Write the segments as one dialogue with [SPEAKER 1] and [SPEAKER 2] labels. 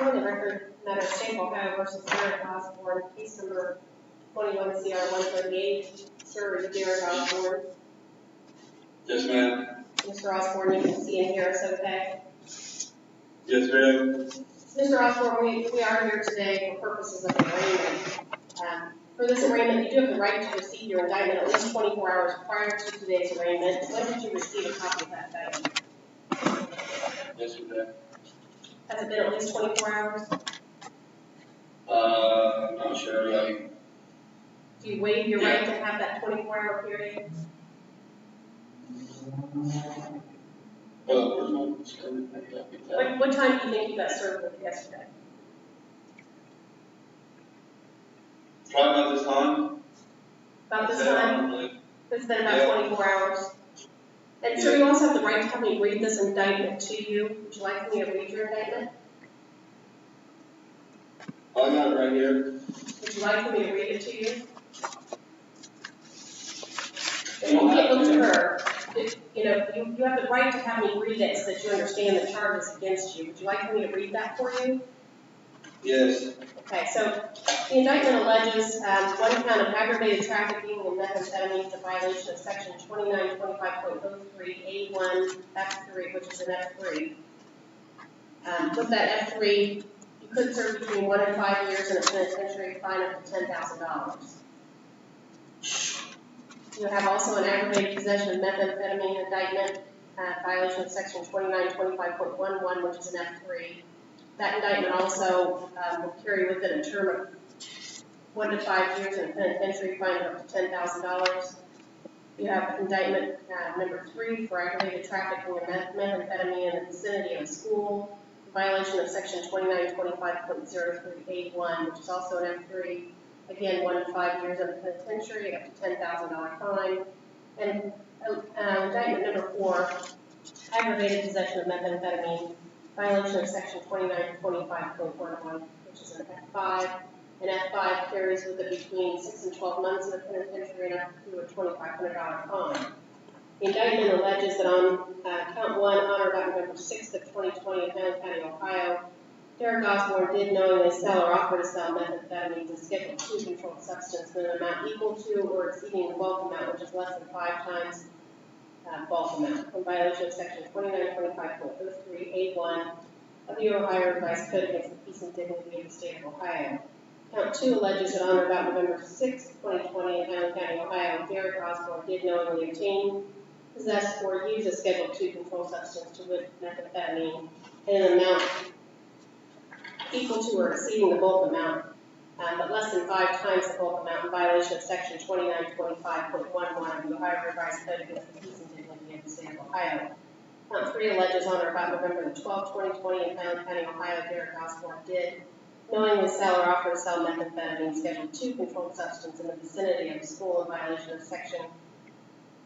[SPEAKER 1] Osborne, the record matter of State of Ohio versus Derek Osborne, case number 21 CR 138. Sir, is Derek Osborne?
[SPEAKER 2] Yes, ma'am.
[SPEAKER 1] Mr. Osborne, you can see and hear us okay?
[SPEAKER 2] Yes, ma'am.
[SPEAKER 1] Mr. Osborne, we are here today for purposes of arraignment. For this arraignment, you do have the right to receive your indictment at least 24 hours prior to today's arraignment. When did you receive a copy of that indictment?
[SPEAKER 2] Yesterday.
[SPEAKER 1] Has it been at least 24 hours?
[SPEAKER 2] I'm not sure.
[SPEAKER 1] Do you waive your right to have that 24-hour period? What time do you think you got served with yesterday?
[SPEAKER 2] Probably about this time.
[SPEAKER 1] About this time? It's been about 24 hours. And so you also have the right to have me read this indictment to you. Would you like me to read your indictment?
[SPEAKER 2] I got it right here.
[SPEAKER 1] Would you like me to read it to you? And you can't look to her. You have the right to have me read it so that you understand the charges against you. Would you like me to read that for you?
[SPEAKER 2] Yes.
[SPEAKER 1] Okay, so the indictment alleges one count of aggravated trafficking in methamphetamine, a violation of section 2925.03A1 F3, which is an F3. With that F3, you could serve between 1 and 5 years in a penitentiary fine up to $10,000. You have also an aggravated possession of methamphetamine indictment, violation of section 2925.11, which is an F3. That indictment also will carry with it a term of 1 to 5 years in a penitentiary fine of up to $10,000. You have indictment number 3 for aggravated trafficking of methamphetamine in the vicinity of a school, violation of section 2925.03A1, which is also an F3. Again, 1 to 5 years in the penitentiary, up to $10,000 fine. And indictment number 4, aggravated possession of methamphetamine, violation of section 2925.11, which is an F5. An F5 carries with it between 6 and 12 months in the penitentiary and up to a $2,500 fine. The indictment alleges that on count 1, on or about November 6th of 2020 in Hamilton County, Ohio, Derek Osborne did knowingly sell or offer to sell methamphetamine to Schedule II controlled substance in an amount equal to or exceeding the bulk amount, which is less than 5 times bulk amount, in violation of section 2925.03A1 of the Ohio Revised Code against the peace and dignity of the state of Ohio. Count 2 alleges that on or about November 6, 2020 in Hamilton County, Ohio, Derek Osborne did knowingly obtain, possess, or use a Schedule II controlled substance to wit methamphetamine in an amount equal to or exceeding the bulk amount, but less than 5 times the bulk amount in violation of section 2925.11 of the Ohio Revised Code against the peace and dignity of the state of Ohio. Count 3 alleges on or about November 12, 2020 in Hamilton County, Ohio, Derek Osborne did knowingly sell or offer to sell methamphetamine Schedule II controlled substance in the vicinity of a school in violation of section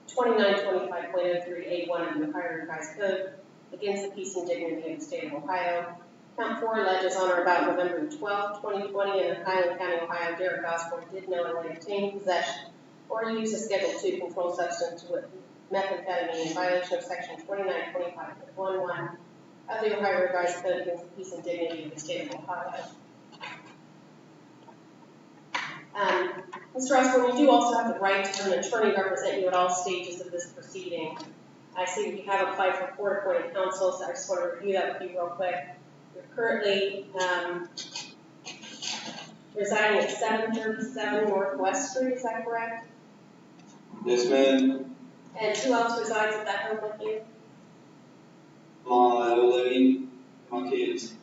[SPEAKER 1] 2925.03A1 of the Ohio Revised Code against the peace and dignity of the state of Ohio. Count 4 alleges on or about November 12, 2020 in Highland County, Ohio, Derek Osborne did knowingly obtain, possession, or use a Schedule II controlled substance with methamphetamine in violation of section 2925.11 of the Ohio Revised Code against the peace and dignity of the state of Ohio. Mr. Osborne, you do also have the right to have an attorney represent you at all stages of this proceeding. I see that you have applied for court-appointed counsel, so I just want to review that with you real quick. You're currently residing at 737 Northwest Street, is that correct?
[SPEAKER 2] Yes, ma'am.
[SPEAKER 1] And who else resides at that home with you?
[SPEAKER 2] My old lady, my kids.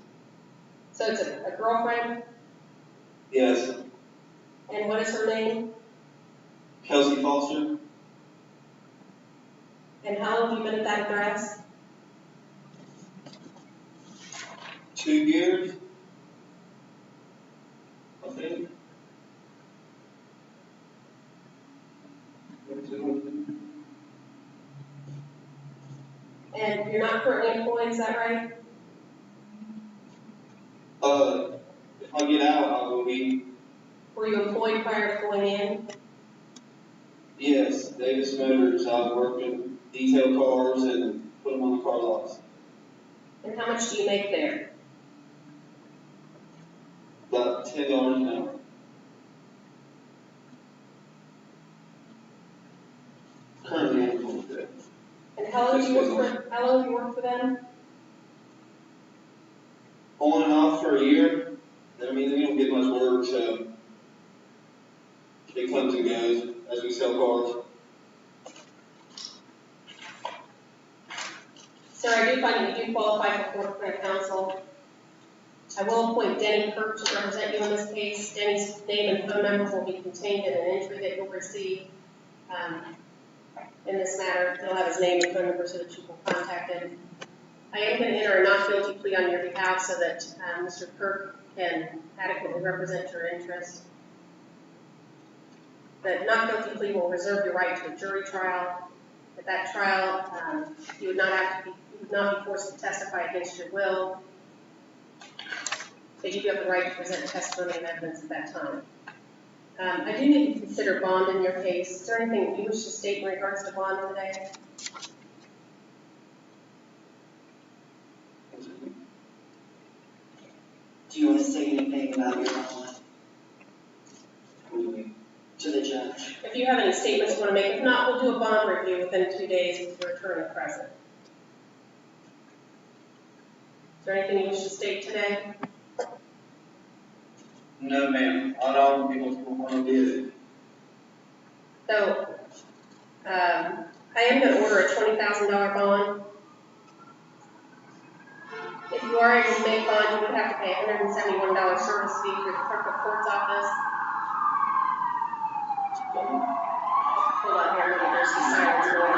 [SPEAKER 1] So it's a girlfriend?
[SPEAKER 2] Yes.
[SPEAKER 1] And what is her name?
[SPEAKER 2] Kelsey Foster.
[SPEAKER 1] And how long have you been at that address?
[SPEAKER 2] 2 years, I think.
[SPEAKER 1] And you're not currently employed, is that right?
[SPEAKER 2] If I get out, I will be.
[SPEAKER 1] Were you employed prior to going in?
[SPEAKER 2] Yes, Davis Motors. I work in detail cars and put them on the car lots.
[SPEAKER 1] And how much do you make there?
[SPEAKER 2] $10 an hour. Currently unemployed today.
[SPEAKER 1] And how long have you worked for them?
[SPEAKER 2] On and off for a year. I mean, we don't get much work, so it comes and goes as we sell cars.
[SPEAKER 1] Sir, I do find that you do qualify for court appointed counsel. I will appoint Denny Kirk to represent you in this case. Denny's name and phone number will be contained in an entry that you'll receive in this matter. He'll have his name and phone number so that you will contact him. I am going to enter a not guilty plea on your behalf so that Mr. Kirk can adequately represent your interests. The not guilty plea will reserve your right to a jury trial. At that trial, you would not be forced to testify against your will, but you do have the right to present testimony and evidence at that time. I do need to consider bond in your case. Is there anything that you wish to state in regards to bond today?
[SPEAKER 3] Do you want to say anything about your bond to the judge?
[SPEAKER 1] If you have any statements you want to make, if not, we'll do a bond review within 2 days with your attorney present. Is there anything you wish to state today?
[SPEAKER 2] No, ma'am. I don't think what's going on with it.
[SPEAKER 1] So, I am going to order a $20,000 bond. If you are able to make bond, you would have to pay a $171 service fee through the clerk of court's office. Hold on here, there's some silence going on.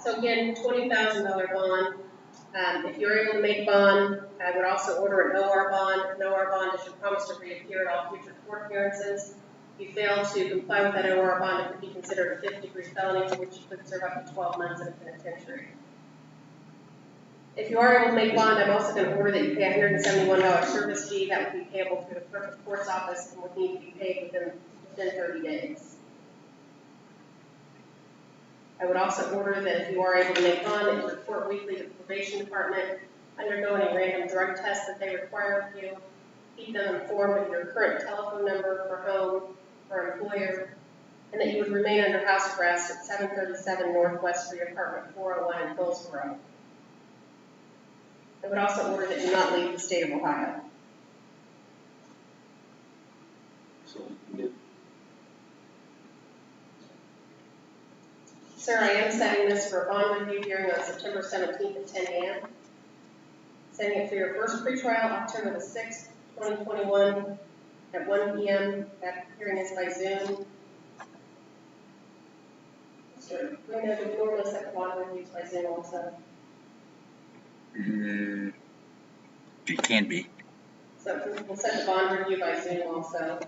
[SPEAKER 1] So again, $20,000 bond. If you're able to make bond, I would also order an OR bond. An OR bond is your promise to reappear at all future court appearances. If you fail to comply with that OR bond, it could be considered a 5th-degree felony, for which you could serve up to 12 months in a penitentiary. If you are able to make bond, I'm also going to order that you pay a $171 service fee. That would be payable through the clerk of court's office and would need to be paid within 30 days. I would also order that if you are able to make bond, that you report weekly to the probation department, undergo any random drug tests that they require of you, keep them informed of your current telephone number for home or employer, and that you would remain under house arrest at 737 Northwest Street, apartment 401 in Hillsborough. I would also order that you not leave the state of Ohio. Sir, I am setting this for a bond review hearing on September 17th at 10 a.m. Setting it for your first pretrial, October the 6th, 2021 at 1 p.m. That hearing is by Zoom. Mr. Reno, do you normally set the bond reviews by Zoom also?
[SPEAKER 4] It can be.
[SPEAKER 1] So we'll set the bond review by Zoom also.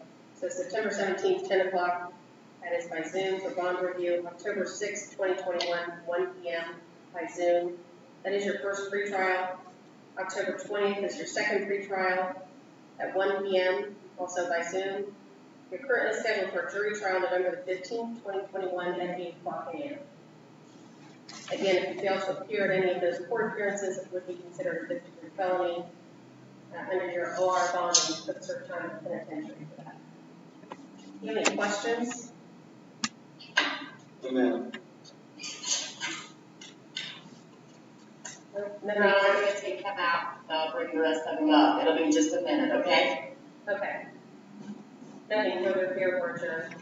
[SPEAKER 1] So September 17th, 10 o'clock. That is by Zoom for bond review. October 6th, 2021, 1 p.m. by Zoom. That is your first pretrial. October 20th is your second pretrial at 1 p.m. also by Zoom. You're currently scheduled for a jury trial November the 15th, 2021 at 8 o'clock a.m. Again, if you fail to appear at any of those court appearances, it would be considered a 5th-degree felony under your OR bond, and you could serve time in penitentiary for that. Do you have any questions?
[SPEAKER 2] Amen.
[SPEAKER 3] No, I'm going to take him out. I'll bring the rest of them up. It'll be just a minute, okay?
[SPEAKER 1] Okay. Nothing further here, we're adjourned.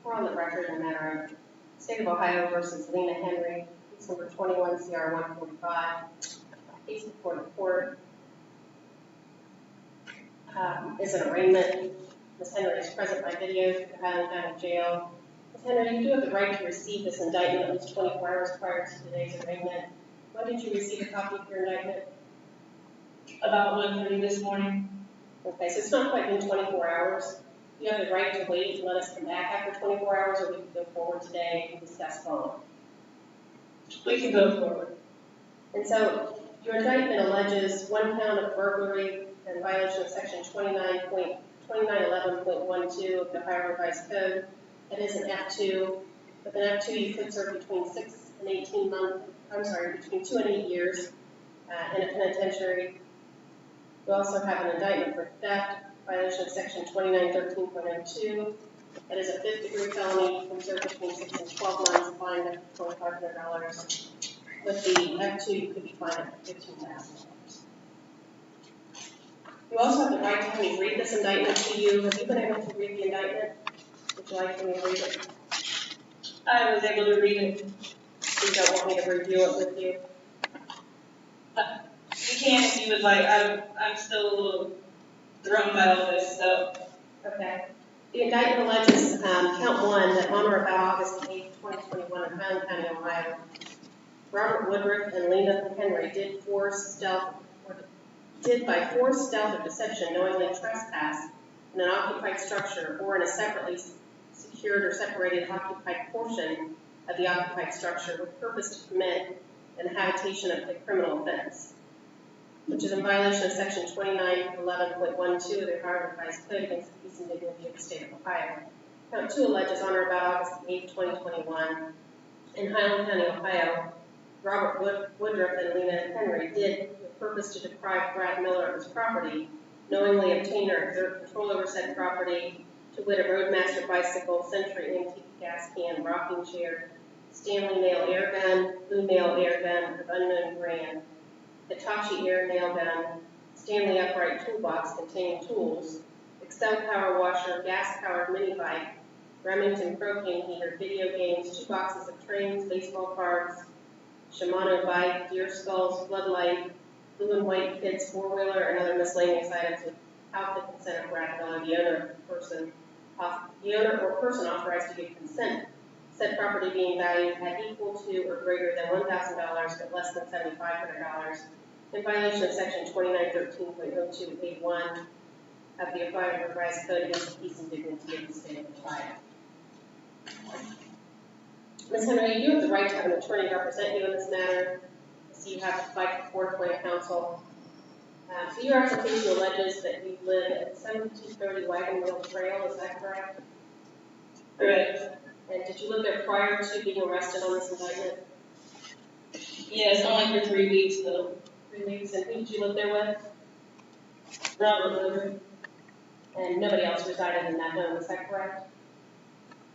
[SPEAKER 1] We're on the record in the matter of State of Ohio versus Lena Henry, case number 21 CR 145, case before the court. Is an arraignment. Ms. Henry is present by video to the Highland County Jail. Ms. Henry, you do have the right to receive this indictment at least 24 hours prior to today's arraignment. When did you receive a copy of your indictment?
[SPEAKER 5] About 1:30 this morning.
[SPEAKER 1] Okay, so it's not quite been 24 hours. You have the right to wait and let us come back after 24 hours, or we can go forward today and discuss follow-up.
[SPEAKER 5] We can go forward.
[SPEAKER 1] And so your indictment alleges 1 count of burglary in violation of section 2911.12 of the Ohio Revised Code. That is an F2. With an F2, you could serve between 6 and 18 months, between 2 and 8 years in a penitentiary. You also have an indictment for theft, violation of section 2913.02. That is a 5th-degree felony. You can serve between 6 and 12 months, fined up to $2,500. With the F2, you could be fined up to $15,000. You also have the right to have me read this indictment to you. Have you been able to read the indictment? Would you like for me to read it?
[SPEAKER 5] I was able to read it.
[SPEAKER 1] You don't want me to review it with you?
[SPEAKER 5] You can if you would like. I'm still a little thrown by all this, so.
[SPEAKER 1] Okay. The indictment alleges count 1 that on or about August 8, 2021 in Highland County, Ohio, Robert Woodruff and Lena Henry did by force, stealth, or deception knowingly trespass in an occupied structure or in a separately secured or separated occupied portion of the occupied structure with purpose to commit an habitation of a criminal offense, which is in violation of section 2911.12 of the Ohio Revised Code against the peace and dignity of the state of Ohio. Count 2 alleges on or about August 8, 2021 in Highland County, Ohio, Robert Woodruff and Lena Henry did, with purpose to deprive Brad Miller of his property, knowingly obtain or exert control over said property, to wit a Roadmaster bicycle, Century antique gas can, rocking chair, Stanley nail air gun, Blue nail air gun of unknown brand, Hitachi air nail gun, Stanley upright toolbox containing tools, Excel power washer, gas powered mini bike, Remington propane heater, video games, 2 boxes of trains, baseball cards, Shimano bike, deer skulls, floodlight, blue and white kids 4-wheeler, and other miscellaneous items without the consent of Brad Miller, the owner or person authorized to give consent. Said property being valued at equal to or greater than $1,000 but less than $7,500 in violation of section 2913.0281 of the Ohio Revised Code against the peace and dignity of the state of Ohio. Ms. Henry, you have the right to have an attorney represent you in this matter, so you have to fight for court-appointed counsel. So your application alleges that you live at 7230 Wagon Wheel Trail, is that correct?
[SPEAKER 5] Correct.
[SPEAKER 1] And did you live there prior to being arrested on this indictment?
[SPEAKER 5] Yes, only for 3 weeks though.
[SPEAKER 1] 3 weeks, and who did you live there with?
[SPEAKER 5] Robert Woodruff.
[SPEAKER 1] And nobody else resided in that home, is that correct?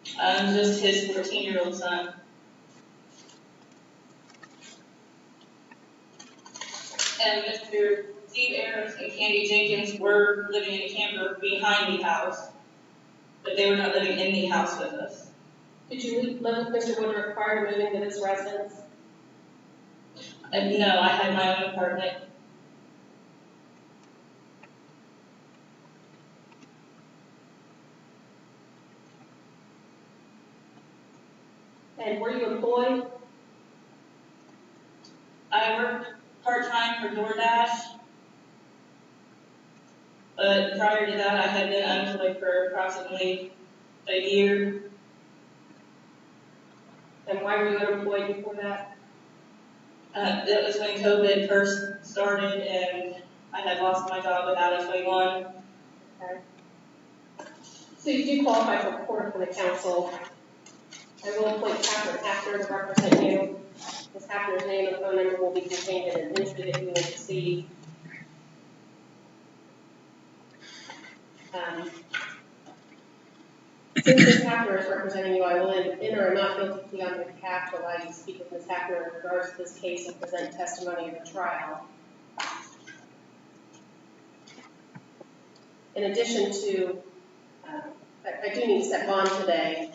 [SPEAKER 5] Just his 14-year-old son. And Mr. Steve Aarons and Candy Jenkins were living in a camper behind the house, but they were not living in the house with us.
[SPEAKER 1] Did you live with Mr. Woodruff prior to moving to this residence?
[SPEAKER 5] No, I had my own apartment.
[SPEAKER 1] And were you employed?
[SPEAKER 5] I worked part-time for DoorDash, but prior to that, I had been unemployed for approximately a year.
[SPEAKER 1] And why were you unemployed before that?
[SPEAKER 5] That was when COVID first started, and I had lost my job without H-1.
[SPEAKER 1] Okay. So you do qualify for court-appointed counsel. I will appoint Catherine Hafner to represent you. Ms. Hafner's name and phone number will be contained in an entry that you will receive. Since Ms. Hafner is representing you, I will enter a not guilty plea on your behalf to allow you to speak with Ms. Hafner in regards to this case and present testimony at the trial. In addition to, I do need to set bond today.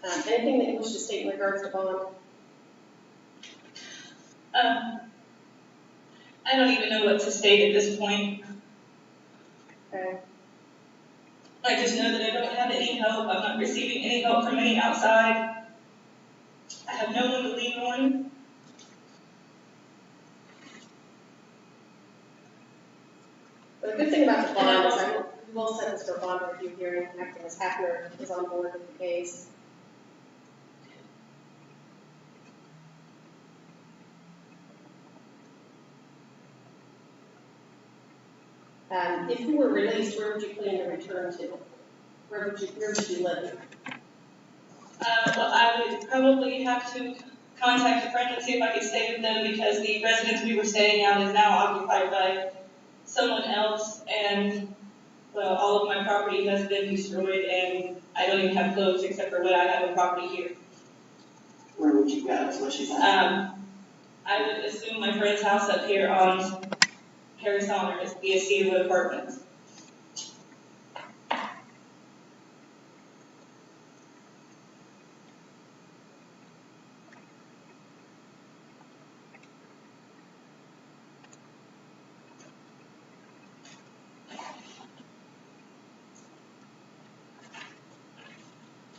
[SPEAKER 1] Anything that you wish to state in regards to bond?
[SPEAKER 5] I don't even know what to state at this point.
[SPEAKER 1] Okay.
[SPEAKER 5] I just know that I don't have any help. I'm not receiving any help from any outside. I have no one to lean on.
[SPEAKER 1] But the good thing about the bond is we will set this for a bond review hearing after Ms. Hafner is on board with the case. If you were released, where would you plan to return to? Where would you live?
[SPEAKER 5] Well, I would probably have to contact a friend and see if I could stay with them because the residence we were staying at is now occupied by someone else, and well, all of my property has been destroyed, and I don't even have clothes except for what I have in property here.
[SPEAKER 3] Where would you go, is what she's asking.
[SPEAKER 5] I would assume my friend's house up here on Harris Honor is the Cedarwood Apartments.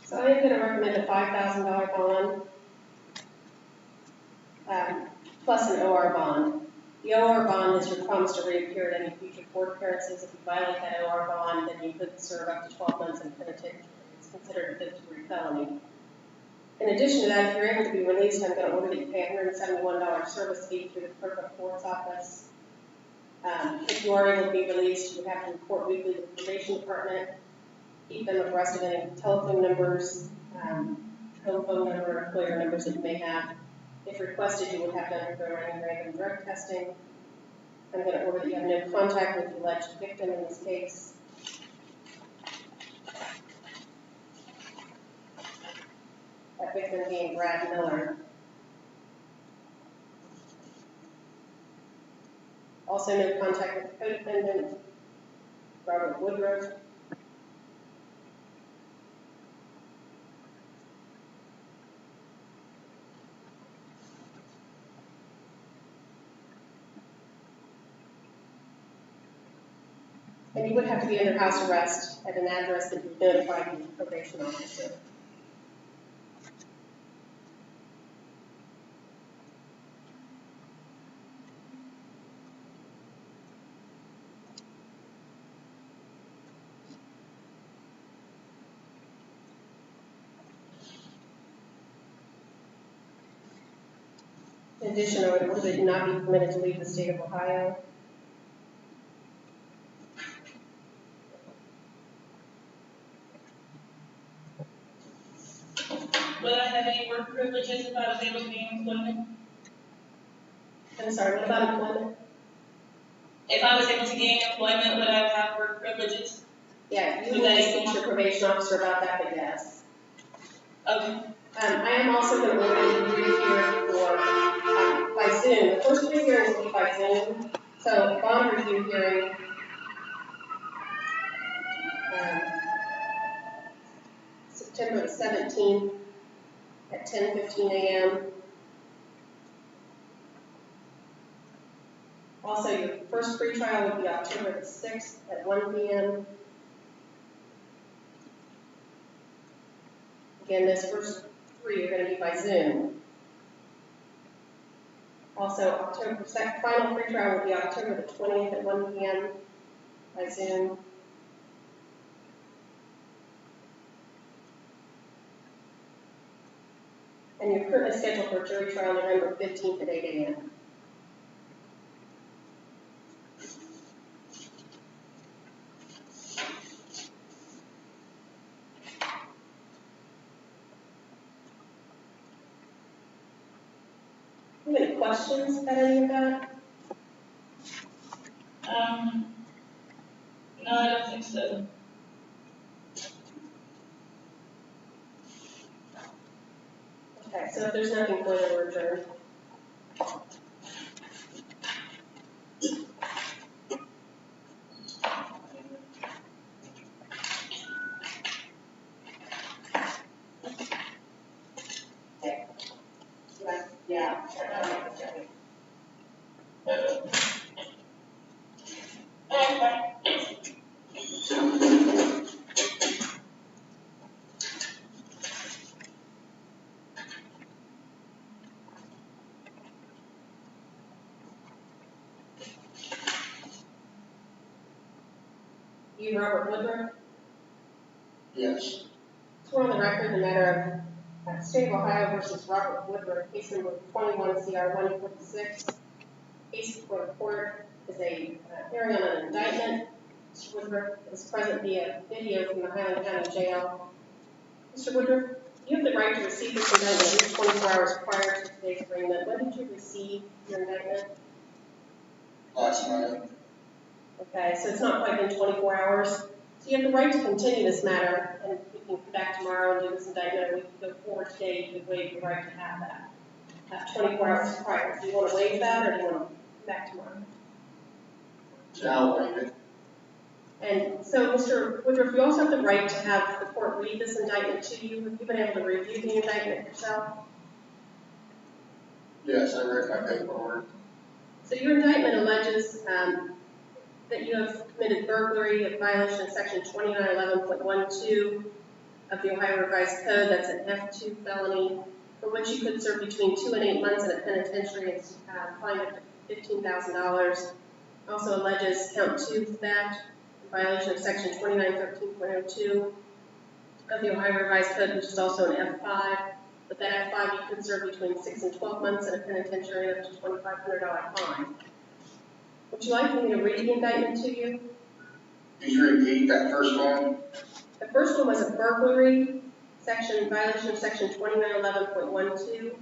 [SPEAKER 1] So I am going to recommend a $5,000 bond, plus an OR bond. The OR bond is your promise to reappear at any future court appearances. If you violate that OR bond, then you could serve up to 12 months in penitentiary. It's considered a fifth-degree felony. In addition to that, if you're able to be released, I'm going to order that you pay a $171 service fee through the clerk of court's office. If you are able to be released, you would have to report weekly to the probation department, keep them abreast of any telephone numbers, home phone number, employer numbers that you may have. If requested, you would have to undergo any random drug testing. I'm going to order that you have no contact with the alleged victim in this case. That victim being Brad Miller. Also no contact with the co-defendant, Robert Woodruff. And you would have to be under house arrest at an address that you notified the probation officer. In addition, I would order that you not be permitted to leave the state of Ohio.
[SPEAKER 5] Would I have any work privileges if I was able to gain employment?
[SPEAKER 1] I'm sorry, what about employment?
[SPEAKER 5] If I was able to gain employment, would I have work privileges?
[SPEAKER 1] Yeah, you will speak to your probation officer about that, but yes.
[SPEAKER 5] Okay.
[SPEAKER 1] I am also going to order you to rehear for, by Zoom. The first three hearings will be by Zoom. So, bond review hearing, September the 17th at 10:15 a.m. Also, your first pretrial will be October the 6th at 1 p.m. Again, those first three are going to be by Zoom. Also, final pretrial will be October the 20th at 1 p.m. by Zoom. And you're currently scheduled for jury trial November 15th at 8 a.m. Do you have any questions about any of that?
[SPEAKER 5] No, I don't think so.
[SPEAKER 1] Okay, so if there's nothing further, we're adjourned.
[SPEAKER 3] Yeah.
[SPEAKER 1] You, Robert Woodruff,
[SPEAKER 2] Yes.
[SPEAKER 1] swear on the record the matter of State of Ohio versus Robert Woodruff, case number 21 CR 146. Case before the court is a hearing on an indictment. Mr. Woodruff is present via video from the Highland County Jail. Mr. Woodruff, you have the right to receive this indictment at least 24 hours prior to today's arraignment. When did you receive your indictment?
[SPEAKER 2] Last night.
[SPEAKER 1] Okay, so it's not quite been 24 hours. So you have the right to continue this matter, and we can come back tomorrow and do this indictment, or we can go forward today. You could waive your right to have that 24 hours prior. Do you want to waive that, or do you want to come back tomorrow?
[SPEAKER 2] I'll waive it.
[SPEAKER 1] And so, Mr. Woodruff, you also have the right to have the court read this indictment to you. Have you been able to review the indictment yourself?
[SPEAKER 2] Yes, I read my paperwork.
[SPEAKER 1] So your indictment alleges that you have committed burglary in violation of section 2911.12 of the Ohio Revised Code. That's an F2 felony, for which you could serve between 2 and 8 months in a penitentiary and fined up to $15,000. Also alleges count 2 theft in violation of section 2913.02 of the Ohio Revised Code, which is also an F5. But that F5 you could serve between 6 and 12 months in a penitentiary and up to $2,500 fine. Would you like me to read the indictment to you?
[SPEAKER 2] Could you repeat that first one?
[SPEAKER 1] The first one was a burglary section, violation of section 2911.12.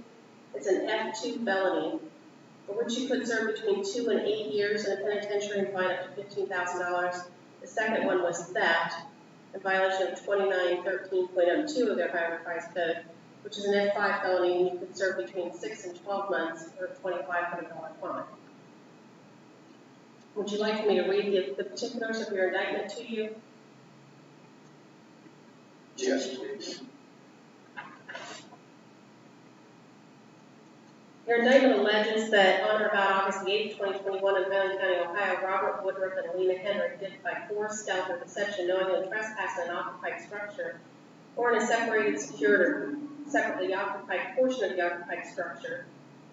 [SPEAKER 1] It's an F2 felony, for which you could serve between 2 and 8 years in a penitentiary and fine up to $15,000. The second one was theft, in violation of 2913.02 of the Ohio Revised Code, which is an F5 felony, and you could serve between 6 and 12 months for a $2,500 fine. Would you like me to read the particulars of your indictment to you?
[SPEAKER 2] Yes, please.
[SPEAKER 1] Your indictment alleges that on or about August 8, 2021, in Highland County, Ohio, Robert Woodruff and Alina Henry did by force, stealth, or deception knowingly trespass in an occupied structure or in a separated, secured, or separately occupied portion of the occupied structure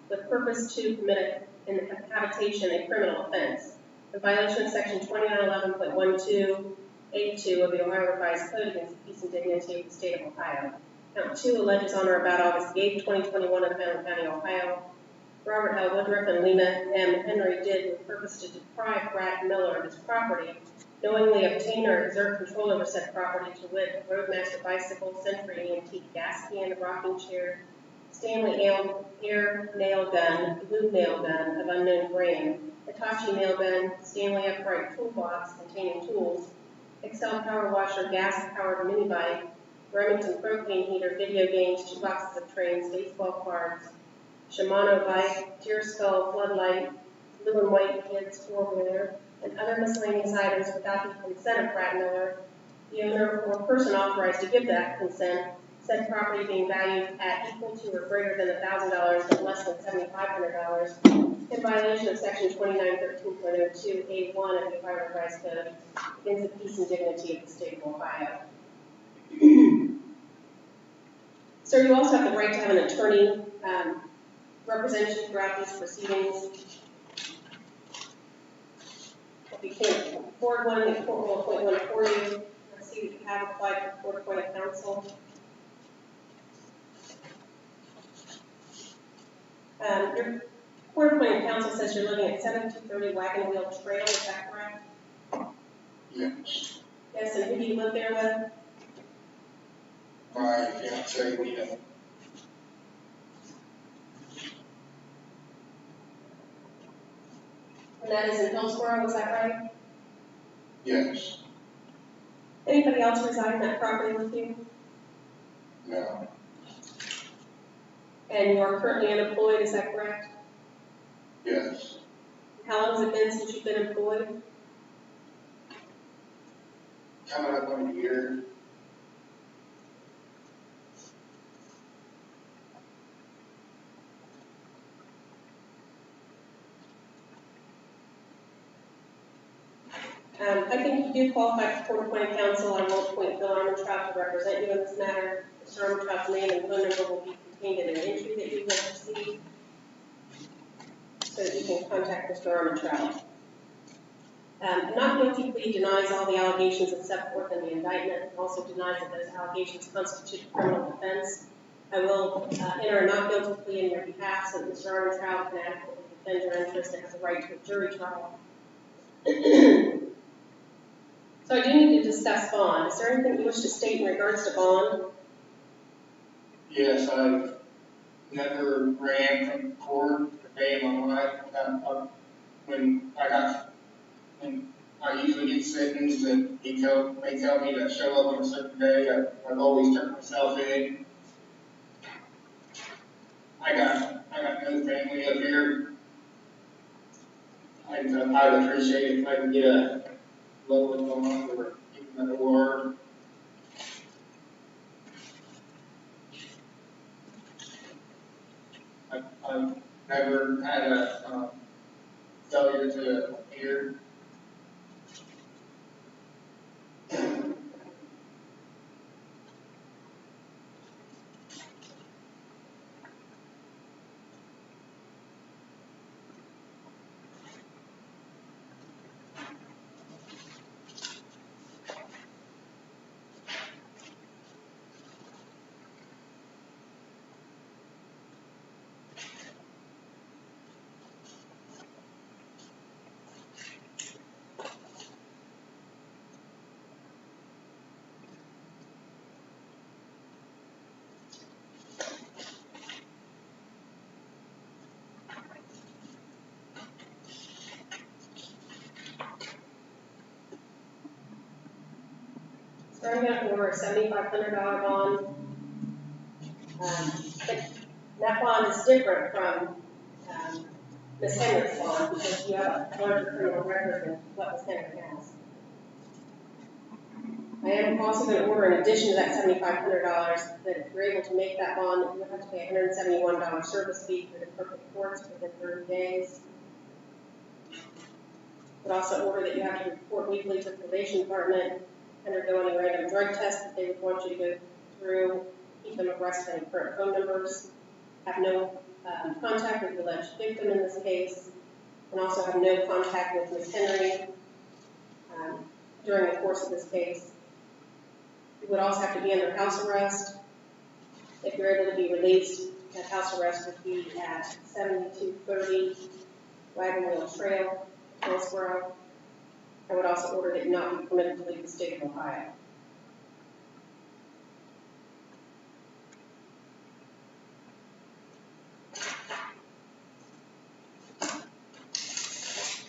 [SPEAKER 1] with purpose to commit in the habitation a criminal offense in violation of section 2911.12 A2 of the Ohio Revised Code against the peace and dignity of the state of Ohio. Count 2 alleges on or about August 8, 2021 in Highland County, Ohio, Robert L. Woodruff and Lena M. Henry did with purpose to deprive Brad Miller of his property, knowingly obtain or exert control over said property, to wit, Roadmaster bicycle, Century antique gas can, rocking chair, Stanley air nail gun, blue nail gun of unknown brand, Hitachi nail gun, Stanley upright toolbox containing tools, Excel power washer, gas-powered mini bike, Remington propane heater, video games, 2 boxes of trains, baseball cards, Shimano bike, deer skull, floodlight, blue and white kids 4-wheeler, and other miscellaneous items without the consent of Brad Miller, the owner or person authorized to give that consent, said property being valued at equal to or greater than $1,000 but less than $7,500, in violation of section 2913.02 A1 of the Ohio Revised Code against the peace and dignity of the state of Ohio. Sir, you also have the right to have an attorney represent you throughout these proceedings. If you can't afford one, the court will appoint one for you. I see that you have applied for court-appointed counsel. Your court-appointed counsel says you're living at 7230 Wagon Wheel Trail, is that correct?
[SPEAKER 2] Yes.
[SPEAKER 1] Yes, and who do you live there with?
[SPEAKER 2] My fiance, Lena.
[SPEAKER 1] And that is in Hillsborough, is that right?
[SPEAKER 2] Yes.
[SPEAKER 1] Anybody else reside in that property with you?
[SPEAKER 2] No.
[SPEAKER 1] And you are currently unemployed, is that correct?
[SPEAKER 2] Yes.
[SPEAKER 1] How long has it been since you've been employed?
[SPEAKER 2] Coming up on a year.
[SPEAKER 1] I think you do qualify for court-appointed counsel. I will appoint Bill Armentrout to represent you in this matter. Mr. Armentrout's name and phone number will be contained in an entry that you will receive, so that you can contact Mr. Armentrout. A not guilty plea denies all the allegations that set forth in the indictment, and also denies that those allegations constitute a criminal offense. I will enter a not guilty plea in your behalf so that Mr. Armentrout can adequately defend your interest and has a right to a jury trial. So I do need to discuss bond. Is there anything you wish to state in regards to bond?
[SPEAKER 6] Yes, I've never ran from court a day in my life. When I usually get sentenced and they tell me to show up on a certain day, I've always turned myself in. I got no family up here. I'd appreciate it if I could get a lower bond or even an award. I've never had a failure to appear.
[SPEAKER 1] So I'm going to order a $7,500 bond. But that bond is different from Ms. Henry's bond because you have a larger criminal record than what Ms. Henry has. I am also going to order, in addition to that $7,500, that if you're able to make that bond, you have to pay a $171 service fee for the perfect courts within 30 days. But also order that you have to report weekly to the probation department, undergo any random drug tests that they would want you to go through, keep them abreast of any current phone numbers, have no contact with the alleged victim in this case, and also have no contact with Ms. Henry during the course of this case. You would also have to be under house arrest. If you're able to be released, that house arrest would be at 7230 Wagon Wheel Trail, Hillsborough. I would also order that you not be permitted to leave the state of Ohio.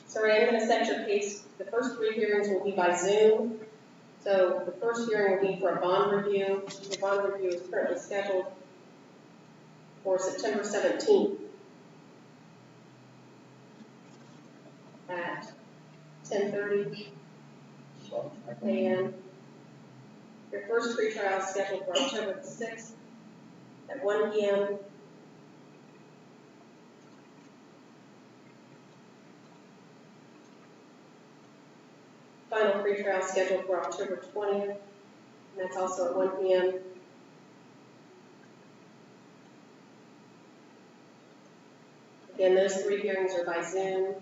[SPEAKER 1] Sorry, I'm going to set your case. The first 3 hearings will be by Zoom. So the first hearing will be for a bond review. The bond review is currently scheduled for September 17th at 10:30 a.m. Your first pretrial is scheduled for October 6th at 1 p.m. Final pretrial scheduled for October 20th, and that's also at 1 p.m. Again, those 3 hearings are by Zoom.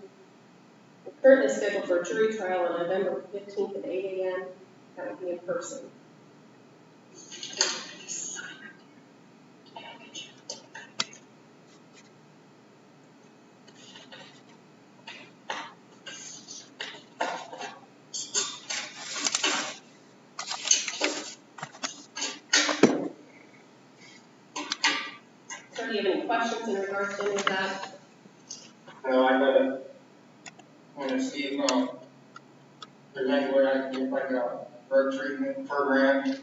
[SPEAKER 1] We're currently scheduled for a jury trial on November 15th at 8 a.m. That would be in person. Do you have any questions in regards to any of that?
[SPEAKER 6] No, I want to see if there's any way I can get like a drug treatment program.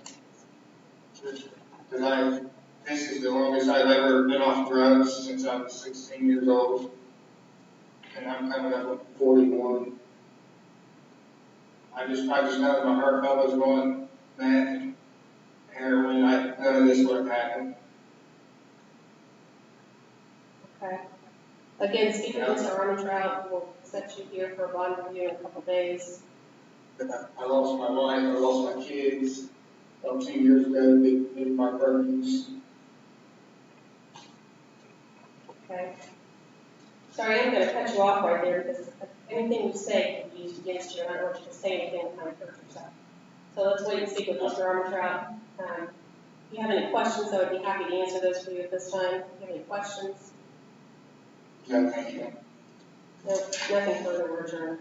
[SPEAKER 6] Because this is the longest I've ever been off drugs since I was 16 years old. And I'm coming up with 41. I just know in my heart if I was going meth and heroin, none of this would have happened.
[SPEAKER 1] Okay. Again, speaking of Mr. Armentrout, we'll set you here for a bond review in a couple days.
[SPEAKER 6] I lost my wife, I lost my kids, about 2 years ago, due to my drug use.
[SPEAKER 1] Okay. Sorry, I'm gonna cut you off right there because anything you say can be used against you, and I don't want you to say anything that kind of hurt yourself. So let's wait and see with Mr. Armstrong. If you have any questions, I would be happy to answer those for you at this time. If you have any questions?
[SPEAKER 6] No, thank you.
[SPEAKER 1] No, nothing further, we're adjourned.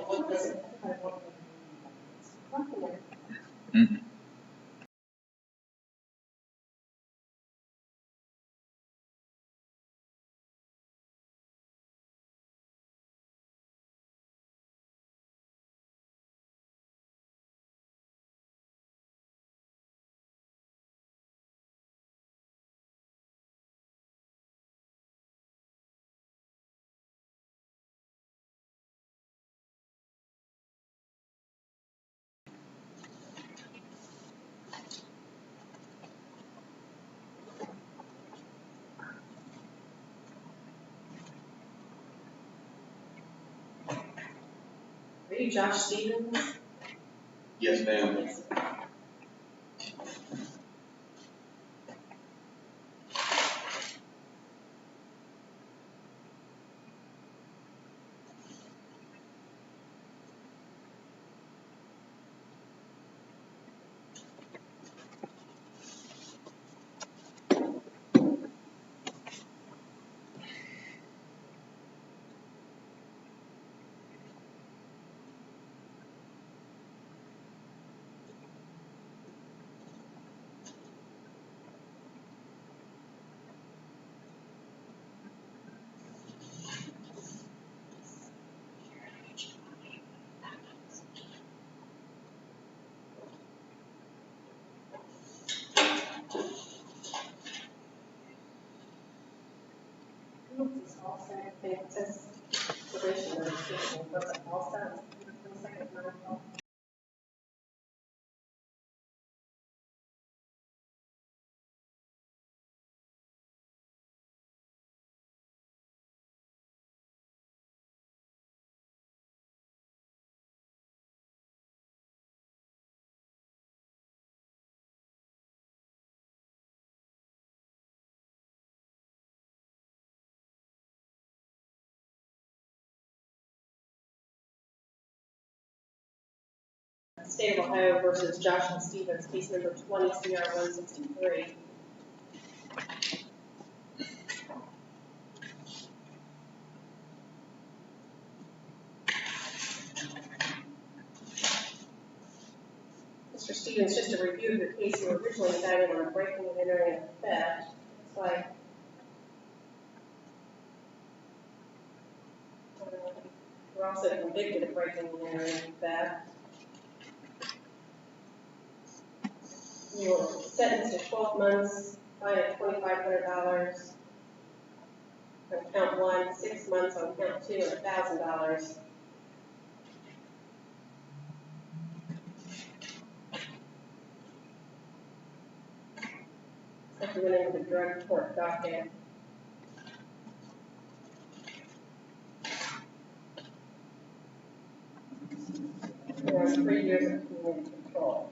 [SPEAKER 3] What was it?
[SPEAKER 4] Mhm.
[SPEAKER 1] Are you Josh Stevens?
[SPEAKER 2] Yes, ma'am.
[SPEAKER 1] Yes. It's all set. It says probation notification. Was it all set? 22nd, 9 o'clock. State of Ohio versus Joshua Stevens, case number 20 CR 163. Mr. Stevens, just a review of your case, you were originally indicted on breaking and entering and theft. Looks like you were also convicted of breaking and entering and theft. You were sentenced to 12 months, fine of $2,500 on count 1, 6 months on count 2, and $1,000. Like you went into the drug court docket. You're on 3 years of community control.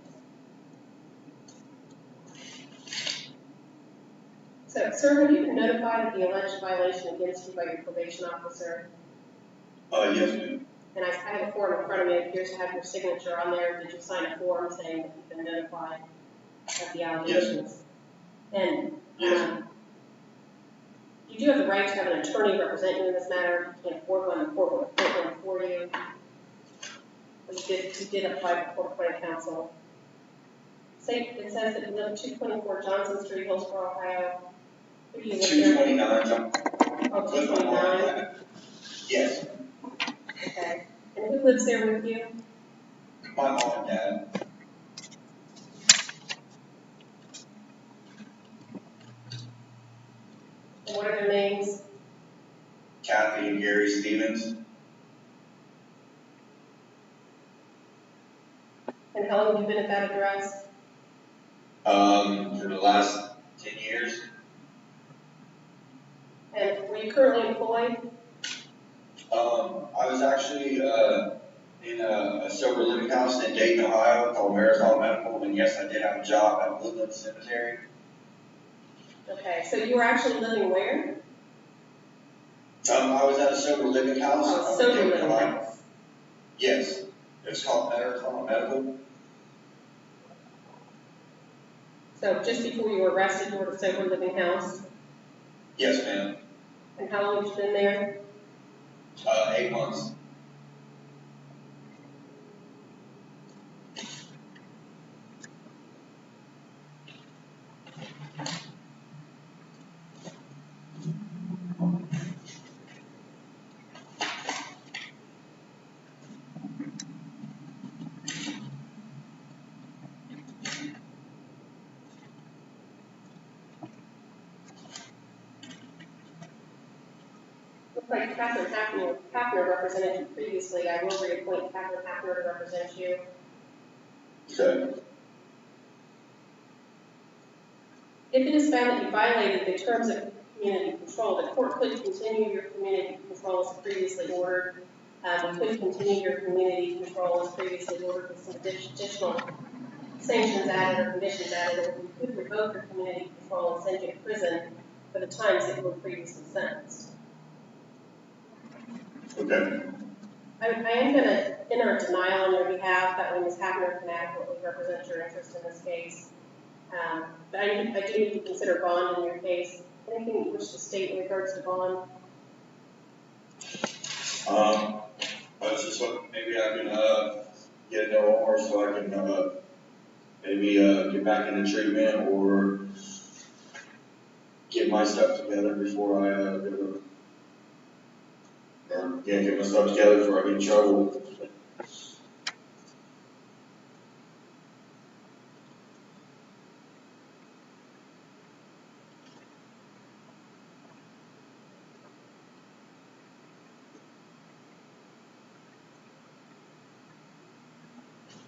[SPEAKER 1] So, sir, have you been notified of the alleged violation against you by your probation officer?
[SPEAKER 2] Yes, ma'am.
[SPEAKER 1] And I have a form in front of me, it appears to have your signature on there. Did you sign a form saying that you've been notified of the allegations? And,
[SPEAKER 2] Yes.
[SPEAKER 1] you do have the right to have an attorney represent you in this matter. You can't afford one, the court will appoint one for you. But you did apply for court-appointed counsel. It says that you live at 224 Johnson Street, Hillsborough, Ohio. Who do you live there?
[SPEAKER 2] 229, John.
[SPEAKER 1] Oh, 229?
[SPEAKER 2] Yes.
[SPEAKER 1] Okay. And who lives there with you?
[SPEAKER 2] My mom and dad.
[SPEAKER 1] And what are their names?
[SPEAKER 2] Kathy and Gary Stevens.
[SPEAKER 1] And how long have you been at that address?
[SPEAKER 2] For the last 10 years.
[SPEAKER 1] And were you currently employed?
[SPEAKER 2] I was actually, in a sober living house in Dayton, Ohio called Marathon Medical, and yes, I did have a job at Woodland Cemetery.
[SPEAKER 1] Okay, so you were actually living where?
[SPEAKER 2] I was at a sober living house.
[SPEAKER 1] Oh,
[SPEAKER 2] in
[SPEAKER 1] sober
[SPEAKER 2] Dayton,
[SPEAKER 1] living
[SPEAKER 2] Ohio.
[SPEAKER 1] house.
[SPEAKER 2] Yes, it's called Marathon Medical.
[SPEAKER 1] So just before you were arrested, you were at a sober living house?
[SPEAKER 2] Yes, ma'am.
[SPEAKER 1] And how long have you been there?
[SPEAKER 2] 8 months.
[SPEAKER 1] Looks like Catherine Hafner represented you previously. I will reappoint Catherine Hafner to represent you.
[SPEAKER 2] Okay.
[SPEAKER 1] If it is found that you violated the terms of community control, the court could continue your community control as previously ordered. We could continue your community control as previously ordered with some additional sanctions added or conditions added, or we could revoke your community control and send you to prison for the times that you were previously sentenced.
[SPEAKER 2] Okay.
[SPEAKER 1] I am going to enter a denial on your behalf. That way Ms. Hafner can adequately represent your interest in this case. But I do need to consider bond in your case. Anything you wish to state in regards to bond?
[SPEAKER 2] I was just hoping maybe I can, get no more so I can, maybe, get back into treatment or get my stuff together before I, get my stuff together before I get in trouble.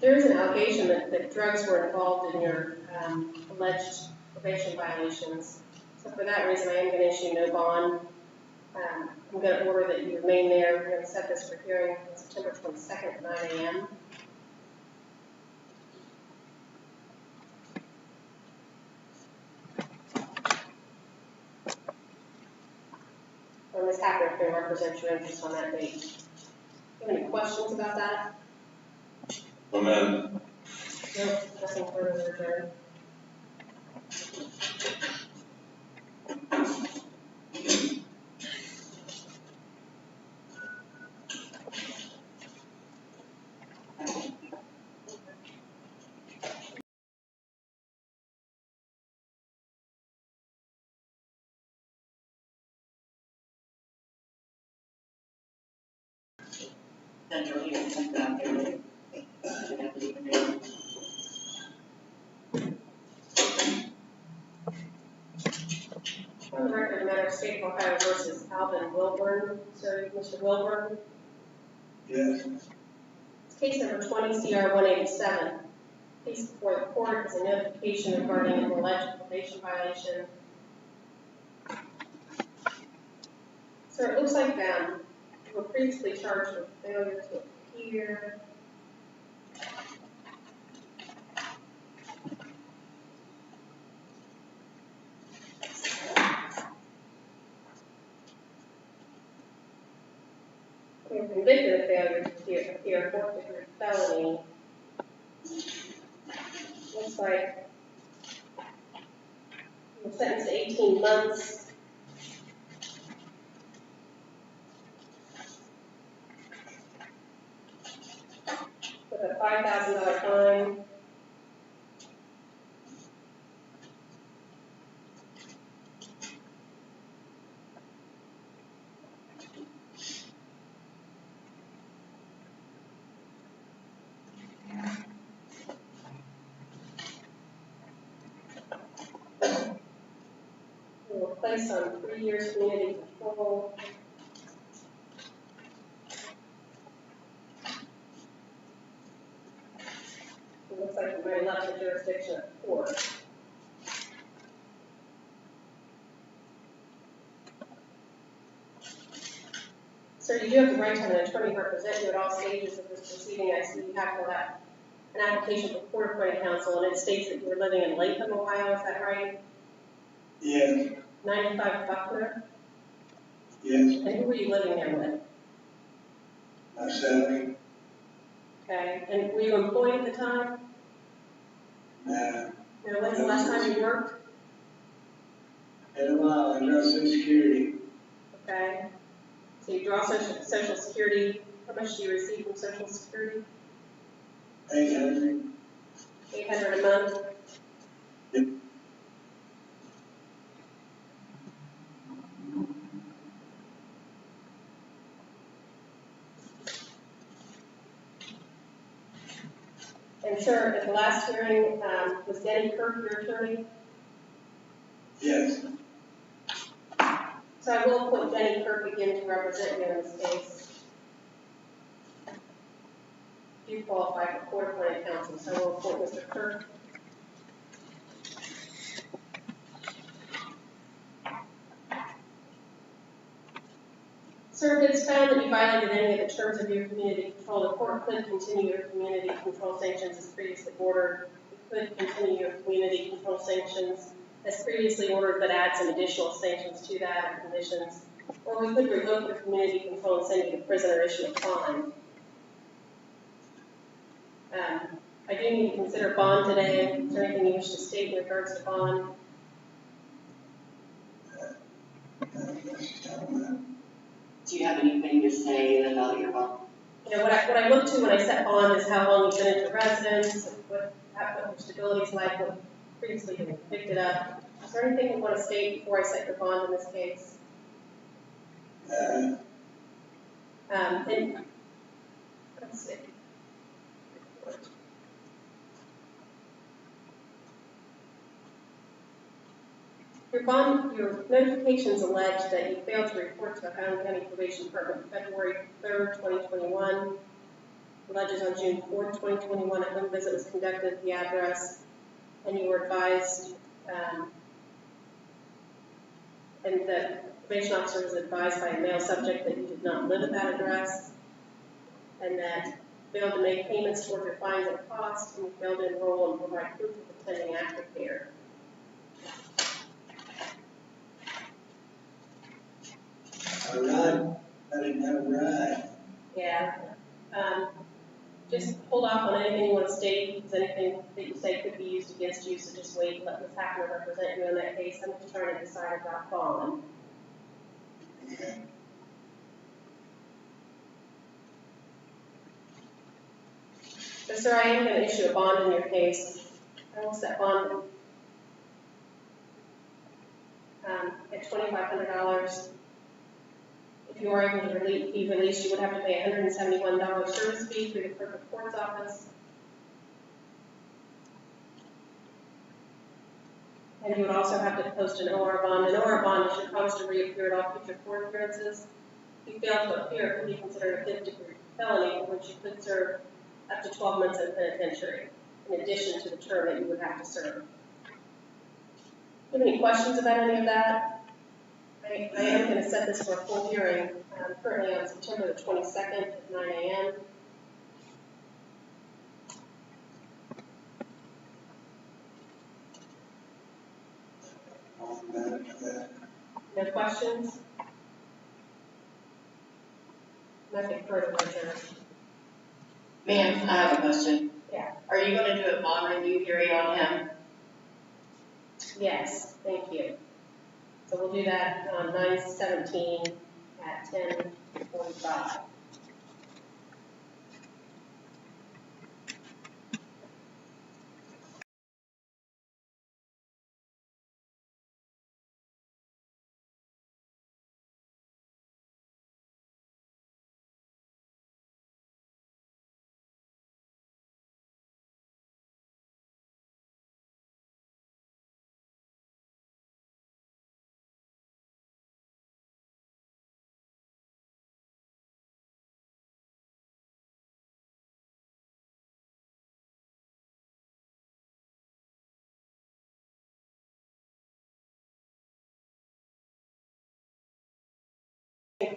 [SPEAKER 1] There is an allegation that drugs were involved in your alleged probation violations. So for that reason, I am going to issue no bond. I'm going to order that you remain there. We're going to set this for hearing on September 22nd at 9 a.m. Or Ms. Hafner can represent your interest on that date. Do you have any questions about that?
[SPEAKER 2] Amen.
[SPEAKER 1] No, nothing further adjourned.
[SPEAKER 3] Then you'll hear something out there.
[SPEAKER 1] On the record, matter of State of Ohio versus Alvin Wilburn. So, Mr. Wilburn,
[SPEAKER 2] Yes.
[SPEAKER 1] it's case number 20 CR 187. Case before the court is a notification regarding an alleged probation violation. So it looks like you were previously charged with failure to appear. You were convicted of failure to appear, fourth degree felony. Looks like you were sentenced to 18 months. With a $5,000 fine. You were placed on 3 years community control. It looks like you might have left the jurisdiction of the court. Sir, you do have the right to have an attorney represent you at all stages of this proceeding. I see you have filled out an application for court-appointed counsel, and it states that you were living in Latham, Ohio, is that right?
[SPEAKER 6] Yes,
[SPEAKER 1] 95 Buckner?
[SPEAKER 6] yes,
[SPEAKER 1] And who were you living there with?
[SPEAKER 6] myself,
[SPEAKER 1] Okay, and were you employed at the time?
[SPEAKER 6] nah,
[SPEAKER 1] No, when's the last time you worked?
[SPEAKER 6] in a while, I got Social Security,
[SPEAKER 1] Okay. So you draw Social Security, how much do you receive from Social Security?
[SPEAKER 6] 800.
[SPEAKER 1] 800 a month?
[SPEAKER 6] Yep.
[SPEAKER 1] And sir, at the last hearing, was Denny Kirk your attorney?
[SPEAKER 6] Yes,
[SPEAKER 1] So I will appoint Denny Kirk again to represent you in this case. You qualify for court-appointed counsel, so I will appoint Mr. Kirk. Sir, if it's found that you violated any of the terms of your community control, the court could continue your community control sanctions as previously ordered. It could continue your community control sanctions as previously ordered, but add some additional sanctions to that or conditions. Or we could revoke your community control and send you to prison or issue a fine. I do need to consider bond today. Is there anything you wish to state in regards to bond?
[SPEAKER 3] Do you have anything to say about your bond?
[SPEAKER 1] You know, what I look to when I set bond is how long you've been into residence, what your stability is like, what previously been convicted of. Is there anything you want to state before I set your bond in this case? And let's see. Your notifications allege that you failed to report to the Highland County Probation Department February 3rd, 2021. Alleges on June 4th, 2021, a home visit was conducted at the address, and you were advised, and the probation officer was advised by a male subject that you did not live at that address, and that failed to make payments toward your fines and costs, and you failed to enroll and provide proof of attending aftercare.
[SPEAKER 6] all right, I didn't have a ride.
[SPEAKER 1] Yeah. Just hold off on anything you want to state, because anything that you say could be used against you, so just wait and let Ms. Hackner represent you in that case. I'm just trying to decide about bond.
[SPEAKER 6] Okay.
[SPEAKER 1] So, sir, I am going to issue a bond in your case. I will set bond at $2,500. If you are able to be released, you would have to pay a $171 service fee through the clerk of court's office. And you would also have to post an OR bond. An OR bond is your promise to reappear at all future court appearances. If you fail to appear, it can be considered a fifth-degree felony, for which you could serve up to 12 months in penitentiary, in addition to the term that you would have to serve. Do you have any questions about any of that? I am going to set this for a full hearing, currently on September the 22nd at 9 a.m. No questions? Nothing further, sir.
[SPEAKER 3] Ma'am, I have a question.
[SPEAKER 1] Yeah.
[SPEAKER 3] Are you going to do a bond review hearing on him?
[SPEAKER 1] Yes, thank you. So we'll do that on 9/17 at 10:45.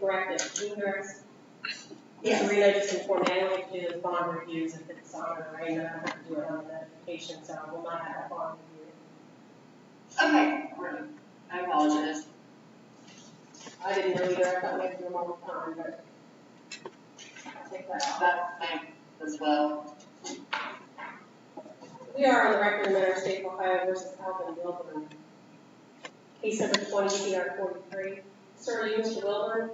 [SPEAKER 1] Correct it. Yeah, Reno just informed me, I don't have to do those bond reviews if it's on Reno, I have to do it on the notification, so I will not have a bond review.
[SPEAKER 3] Okay, all right. I apologize.
[SPEAKER 1] I didn't know either, I thought we had to do them all the time, but I'll take that off.
[SPEAKER 3] That's fine as well.
[SPEAKER 1] We are on the record in Matter of State of Ohio versus Alvin Wilburn. Case number 20 CR 43. Sir, are you Mr. Wilburn?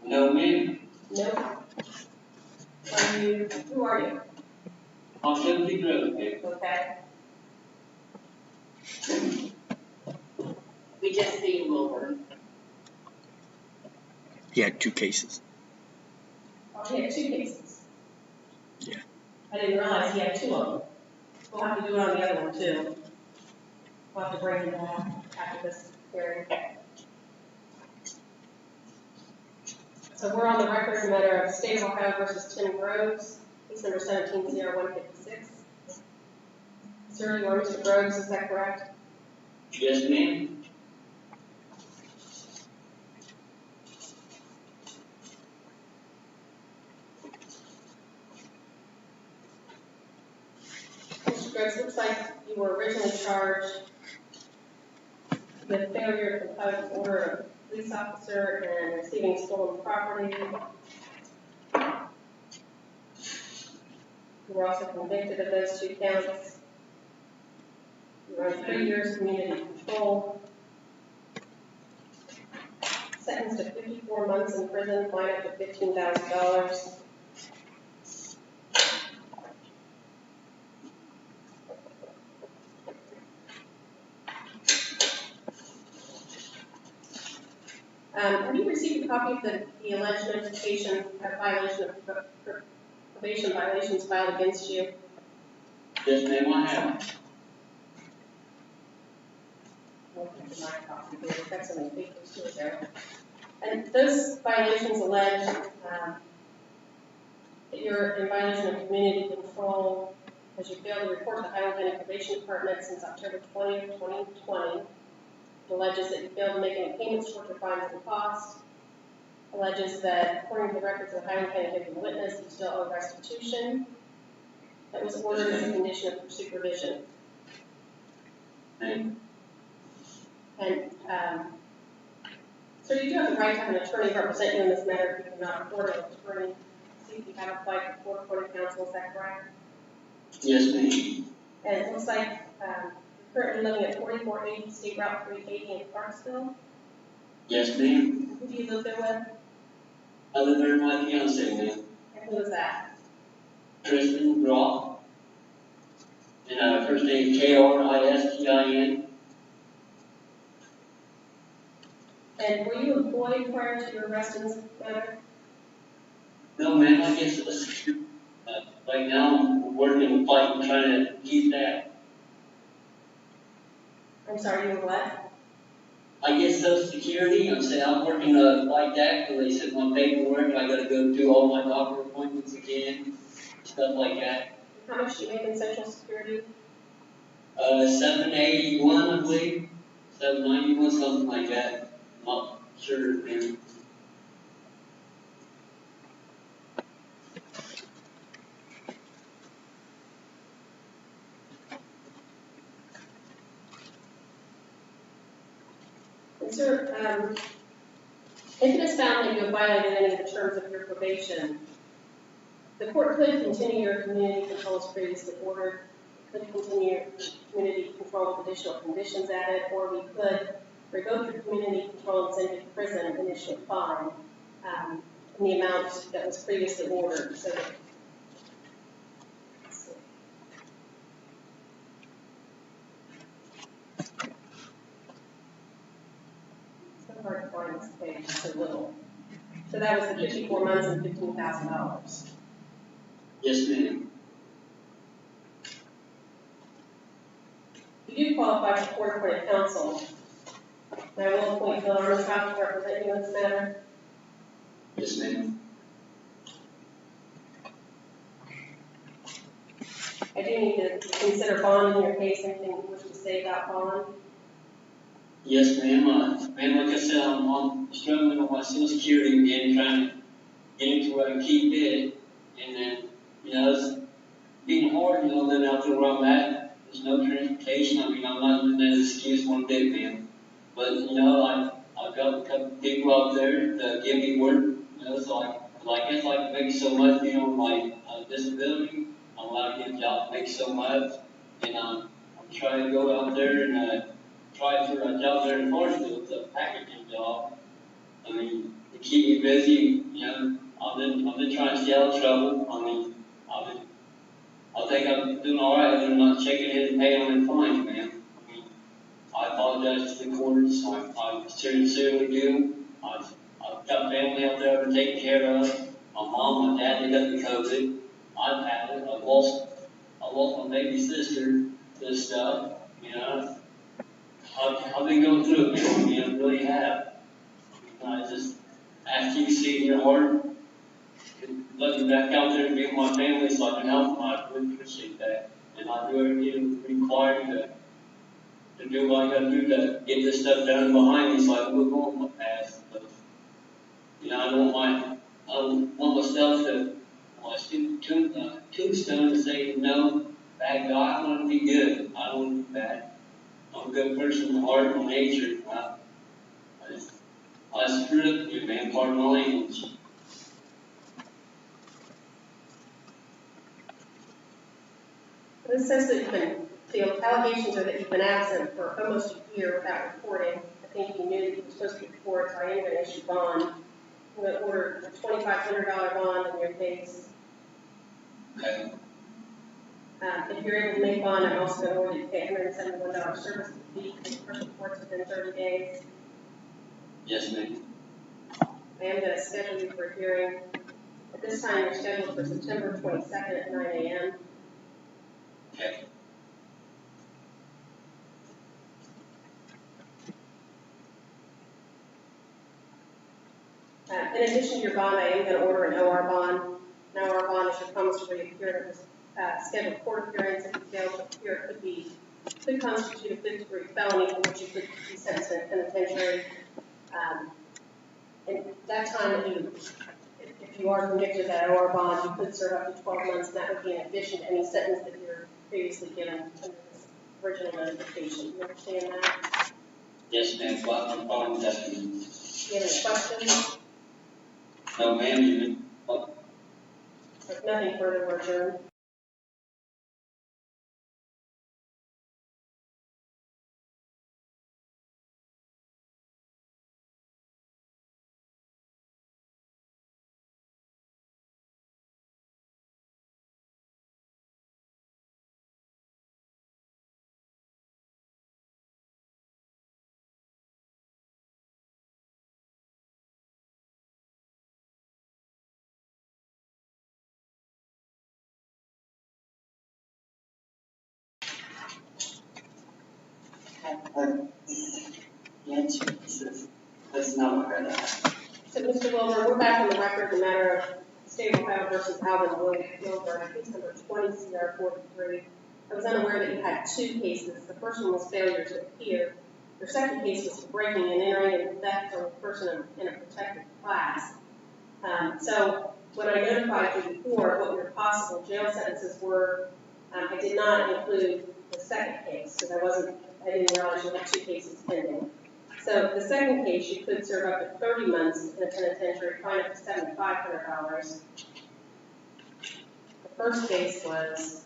[SPEAKER 7] No, ma'am.
[SPEAKER 1] No. Are you, who are you?
[SPEAKER 7] On 70 Grove, ma'am.
[SPEAKER 1] Okay.
[SPEAKER 3] We just see Wilbur.
[SPEAKER 4] He had 2 cases.
[SPEAKER 1] Oh, he had 2 cases.
[SPEAKER 4] Yeah.
[SPEAKER 1] I didn't realize he had 2 of them. We'll have to do it on the other one too. We'll have to bring him back after this hearing. So we're on the record in the matter of State of Ohio versus Tim Groves, case number 17-0156. Sir, you are Mr. Groves, is that correct?
[SPEAKER 7] Yes, ma'am.
[SPEAKER 1] Mr. Groves, looks like you were originally charged with failure to comply with the order of a police officer and receiving stolen property. You were also convicted of those 2 counts. You were on 3 years community control. Sentenced to 54 months in prison, fine up to $15,000. Have you received a copy of the alleged notification of violation of probation violations filed against you?
[SPEAKER 7] Yes, ma'am, I have.
[SPEAKER 1] I'll give you my copy here. We've got so many papers to it there. And those violations allege that you're in violation of community control as you failed to report to Highland County Probation Department since October 20, 2020. It alleges that you failed to make any payments toward your fines and costs. Alleges that, according to the records of the Highland County Victim Witness, you still owe restitution that was ordered as a condition of supervision.
[SPEAKER 7] Ma'am.
[SPEAKER 1] And, so you do have the right to have an attorney represent you in this matter if you cannot afford an attorney. See if you have applied for court-appointed counsel, is that correct?
[SPEAKER 7] Yes, ma'am.
[SPEAKER 1] And it looks like you're currently living at 4480 State Route 380 in Clarksville.
[SPEAKER 7] Yes, ma'am.
[SPEAKER 1] Who do you live there with?
[SPEAKER 7] I live there with my fiance, ma'am.
[SPEAKER 1] And who is that?
[SPEAKER 7] Tristan Roth. And first name Kristin.
[SPEAKER 1] And were you employed prior to your arrest in this matter?
[SPEAKER 7] No, ma'am, I guess it was right now I'm working, fighting, trying to keep that.
[SPEAKER 1] I'm sorry, you were what?
[SPEAKER 7] I get Social Security. I'm saying I'm working like that because they sent my paperwork and I got to go do all my doctor appointments again, stuff like that.
[SPEAKER 1] How much do you make in Social Security?
[SPEAKER 7] 781, I believe, 791, something like that. I'm not sure, man.
[SPEAKER 1] And sir, if it is found that you have violated any of the terms of your probation, the court could continue your community control as previously ordered, could continue your community control with additional conditions added, or we could revoke your community control and send you to prison and issue a fine in the amount that was previously ordered. So that, it's so hard to find this page, it's so little. So that was the 54 months and $15,000.
[SPEAKER 7] Yes, ma'am.
[SPEAKER 1] You do qualify for court-appointed counsel. And I will appoint Bill Armstrong to represent you in this matter.
[SPEAKER 7] Yes, ma'am.
[SPEAKER 1] I do need to consider bond in your case. Anything you wish to say about bond?
[SPEAKER 7] Yes, ma'am. Ma'am, like I said, I'm struggling with my Social Security again, trying to get it to where I can keep it, and then, it's being hard, living out there where I'm at. There's no transportation. I mean, I'm not using that as an excuse one bit, man. But, I've got a couple people out there that give me work, so I guess I can make so much, on my disability. I'm allowed to get a job, make so much, and I'm trying to go out there and try for a job there in Clarksville. It's a packaging job. I mean, to keep me busy, I've been trying to stay out of trouble. I mean, I think I'm doing all right. I'm not checking in and paying on the fines, man. I mean, I apologize to the courts. I sincerely do. I've got family out there I've been taking care of. My mom, my dad, they got the COVID. I've had it. I lost my baby sister to this stuff. I've been going through it, man. Really have. I just ask you to see in your heart and let me back out there and be with my family so I can help them. I really appreciate that. And I do everything required to do what I gotta do to get this stuff done behind me so I can move on my past. But, I don't want myself to, tombstone to say, no, bad guy, I want to be good. I don't want to be bad. I'm a good person, heart and nature. I screwed up you, man, pardon my language.
[SPEAKER 1] This says that the allegations are that you've been absent for almost a year without reporting. I think you knew that you were supposed to report, so I am going to issue bond. I'm going to order a $2,500 bond in your case.
[SPEAKER 7] Okay.
[SPEAKER 1] If you're able to make bond, I'm also going to order you to pay $171 service fee if the person reports within 30 days.
[SPEAKER 7] Yes, ma'am.
[SPEAKER 1] I am going to schedule you for a hearing. At this time, you're scheduled for September 22nd at 9 a.m.
[SPEAKER 7] Okay.
[SPEAKER 1] In addition to your bond, I am going to order an OR bond. An OR bond is your promise to reappear at the scheduled court appearance. If you fail to appear, could constitute a fifth-degree felony for which you could be sentenced to penitentiary. And that time, if you are convicted of that OR bond, you could serve up to 12 months, and that would be in addition to any sentence that you're previously given under this original notification. You understand that?
[SPEAKER 7] Yes, ma'am. I'm following that.
[SPEAKER 1] Do you have any questions?
[SPEAKER 7] No, ma'am.
[SPEAKER 1] If nothing further, we're adjourned.
[SPEAKER 7] That's not what I read.
[SPEAKER 1] So, Mr. Wilbur, we're back on the record in the matter of State of Ohio versus Alvin Wilbur, case number 20-CR43. I was unaware that you had two cases. The first one was failure to appear. Your second case was breaking and entering and theft of a person in a protected class. So, when I notified you before what your possible jail sentences were, I did not include the second case because I didn't realize you had two cases pending. So the second case, you could serve up to 30 months in a penitentiary, fine up to $7,500. The first case was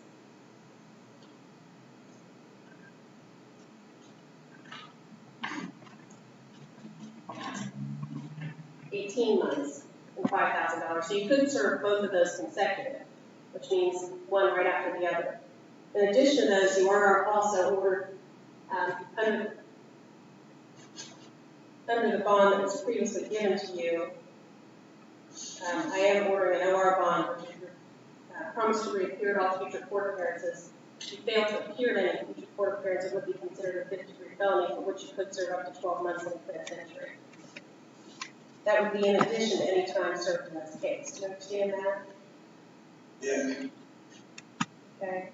[SPEAKER 1] $18 months and $5,000. So you could serve both of those consecutive, which means one right after the other. In addition to those, you are also ordered under the bond that was previously given to you. I am ordering an OR bond, which is your promise to reappear at all future court appearances. If you fail to appear at any future court appearance, it would be considered a fifth-degree felony, for which you could serve up to 12 months in the penitentiary. That would be in addition to any time served in this case. Do you understand that?
[SPEAKER 2] Yeah.
[SPEAKER 1] Okay.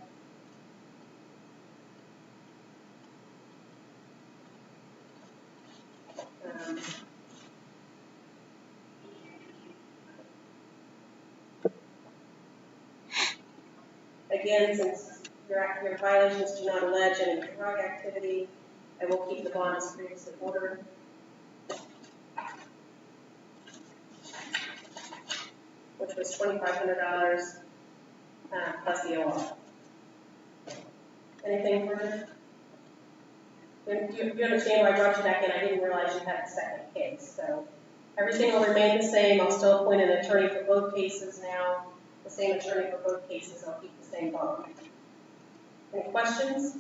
[SPEAKER 1] again, since your violations do not allege any drug activity, I will keep the bond as previously ordered. Which was $2,500 plus the OR. Anything further? You understand why I brought you back in? I didn't realize you had a second case. So everything will remain the same. I'll still appoint an attorney for both cases now. The same attorney for both cases. I'll keep the same bond. Any questions?